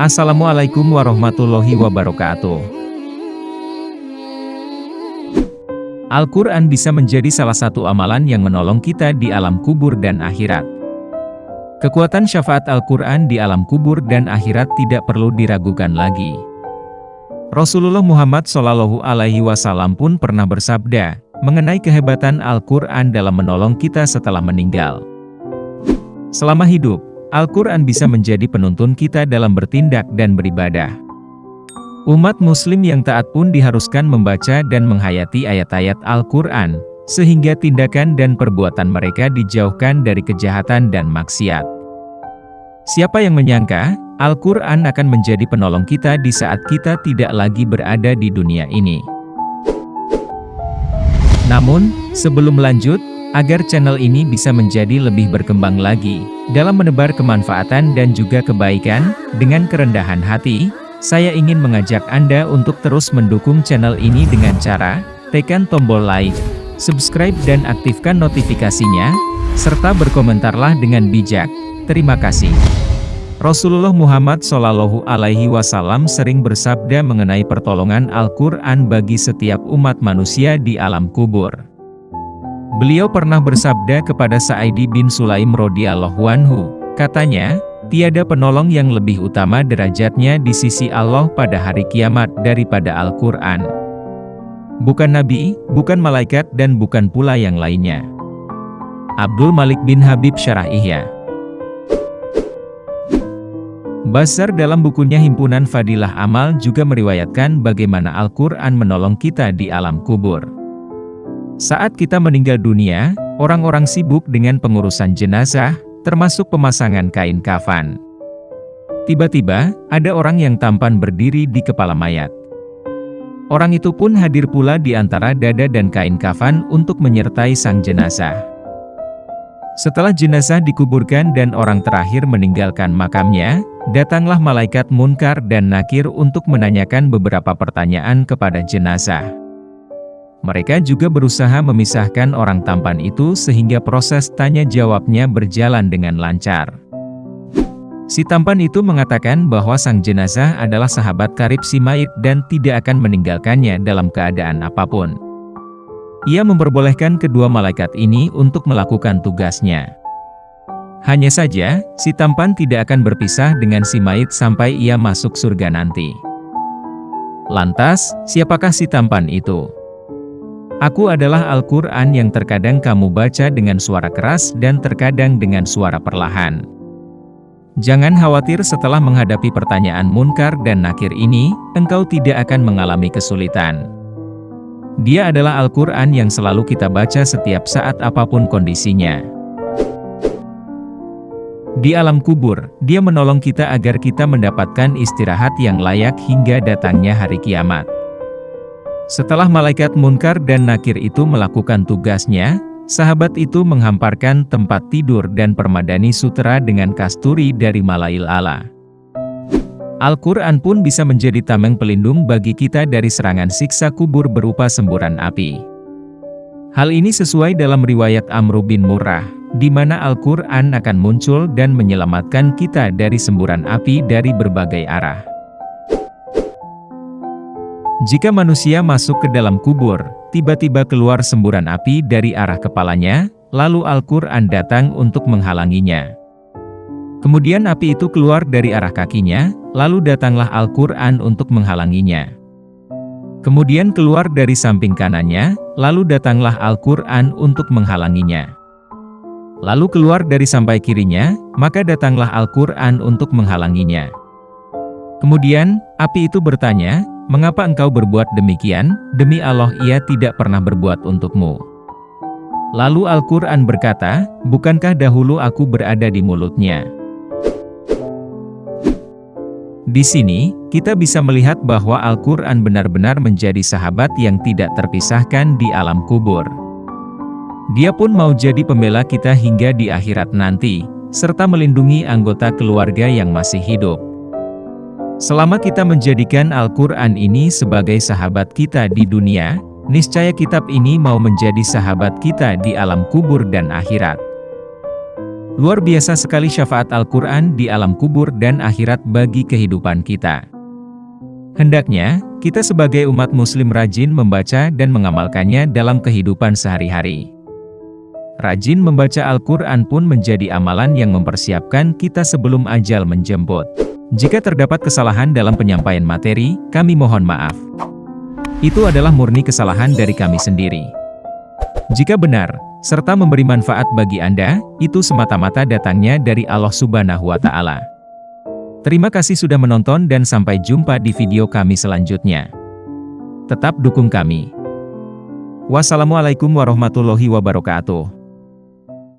Assalamualaikum warahmatullahi wabarakatuh. Al-Quran bisa menjadi salah satu amalan yang menolong kita di alam kubur dan akhirat. Kekuatan syafaat Al-Quran di alam kubur dan akhirat tidak perlu diragukan lagi. Rasulullah Muhammad SAW pun pernah bersabda mengenai kehebatan Al-Quran dalam menolong kita setelah meninggal. Selama hidup, Al-Quran bisa menjadi penuntun kita dalam bertindak dan beribadah. Umat muslim yang taat pun diharuskan membaca dan menghayati ayat-ayat Al-Quran, sehingga tindakan dan perbuatan mereka dijauhkan dari kejahatan dan maksiat. Siapa yang menyangka, Al-Quran akan menjadi penolong kita di saat kita tidak lagi berada di dunia ini. Namun, sebelum lanjut, agar channel ini bisa menjadi lebih berkembang lagi, dalam menebar kemanfaatan dan juga kebaikan, dengan kerendahan hati, saya ingin mengajak Anda untuk terus mendukung channel ini dengan cara, tekan tombol like, subscribe dan aktifkan notifikasinya, serta berkomentarlah dengan bijak. Terima kasih. Rasulullah Muhammad SAW sering bersabda mengenai pertolongan Al-Quran bagi setiap umat manusia di alam kubur. Beliau pernah bersabda kepada Sa'idi bin Sulaim radhiyallahu anhu, katanya, tiada penolong yang lebih utama derajatnya di sisi Allah pada hari kiamat daripada Al-Quran. Bukan nabi, bukan malaikat dan bukan pula yang lainnya. Abdul Malik bin Habib Syarah Ihya. Basar dalam bukunya Himpunan Fadilah Amal juga meriwayatkan bagaimana Al-Quran menolong kita di alam kubur. Saat kita meninggal dunia, orang-orang sibuk dengan pengurusan jenazah, termasuk pemasangan kain kafan. Tiba-tiba, ada orang yang tampan berdiri di kepala mayat. Orang itu pun hadir pula di antara dada dan kain kafan untuk menyertai sang jenazah. Setelah jenazah dikuburkan dan orang terakhir meninggalkan makamnya, datanglah malaikat Munkar dan Nakir untuk menanyakan beberapa pertanyaan kepada jenazah. Mereka juga berusaha memisahkan orang tampan itu sehingga proses tanya jawabnya berjalan dengan lancar. Si tampan itu mengatakan bahwa sang jenazah adalah sahabat karib si mayit dan tidak akan meninggalkannya dalam keadaan apapun. Ia memperbolehkan kedua malaikat ini untuk melakukan tugasnya. Hanya saja, si tampan tidak akan berpisah dengan si mayit sampai ia masuk surga nanti. Lantas, siapakah si tampan itu? Aku adalah Al-Quran yang terkadang kamu baca dengan suara keras dan terkadang dengan suara perlahan. Jangan khawatir, setelah menghadapi pertanyaan Munkar dan Nakir ini, engkau tidak akan mengalami kesulitan. Dia adalah Al-Quran yang selalu kita baca setiap saat apapun kondisinya. Di alam kubur, dia menolong kita agar kita mendapatkan istirahat yang layak hingga datangnya hari kiamat. Setelah malaikat Munkar dan Nakir itu melakukan tugasnya, sahabat itu menghamparkan tempat tidur dan permadani sutera dengan kasturi dari Malail A'la. Al-Quran pun bisa menjadi tameng pelindung bagi kita dari serangan siksa kubur berupa semburan api. Hal ini sesuai dalam riwayat Amr bin Murrah, di mana Al-Quran akan muncul dan menyelamatkan kita dari semburan api dari berbagai arah. Jika manusia masuk ke dalam kubur, tiba-tiba keluar semburan api dari arah kepalanya, lalu Al-Quran datang untuk menghalanginya. Kemudian api itu keluar dari arah kakinya, lalu datanglah Al-Quran untuk menghalanginya. Kemudian keluar dari samping kanannya, lalu datanglah Al-Quran untuk menghalanginya. Lalu keluar dari samping kirinya, maka datanglah Al-Quran untuk menghalanginya. Kemudian, api itu bertanya, "Mengapa engkau berbuat demikian? Demi Allah, ia tidak pernah berbuat untukmu." Lalu Al-Quran berkata, "Bukankah dahulu aku berada di mulutnya?" Di sini, kita bisa melihat bahwa Al-Quran benar-benar menjadi sahabat yang tidak terpisahkan di alam kubur. Dia pun mau jadi pembela kita hingga di akhirat nanti, serta melindungi anggota keluarga yang masih hidup. Selama kita menjadikan Al-Quran ini sebagai sahabat kita di dunia, niscaya kitab ini mau menjadi sahabat kita di alam kubur dan akhirat. Luar biasa sekali syafaat Al-Quran di alam kubur dan akhirat bagi kehidupan kita. Hendaknya, kita sebagai umat muslim rajin membaca dan mengamalkannya dalam kehidupan sehari-hari. Rajin membaca Al-Quran pun menjadi amalan yang mempersiapkan kita sebelum ajal menjemput. Jika terdapat kesalahan dalam penyampaian materi, kami mohon maaf. Itu adalah murni kesalahan dari kami sendiri. Jika benar, serta memberi manfaat bagi Anda, itu semata-mata datangnya dari Allah Subhanahu wa Ta'ala. Terima kasih sudah menonton dan sampai jumpa di video kami selanjutnya. Tetap dukung kami. Wassalamualaikum warahmatullahi wabarakatuh.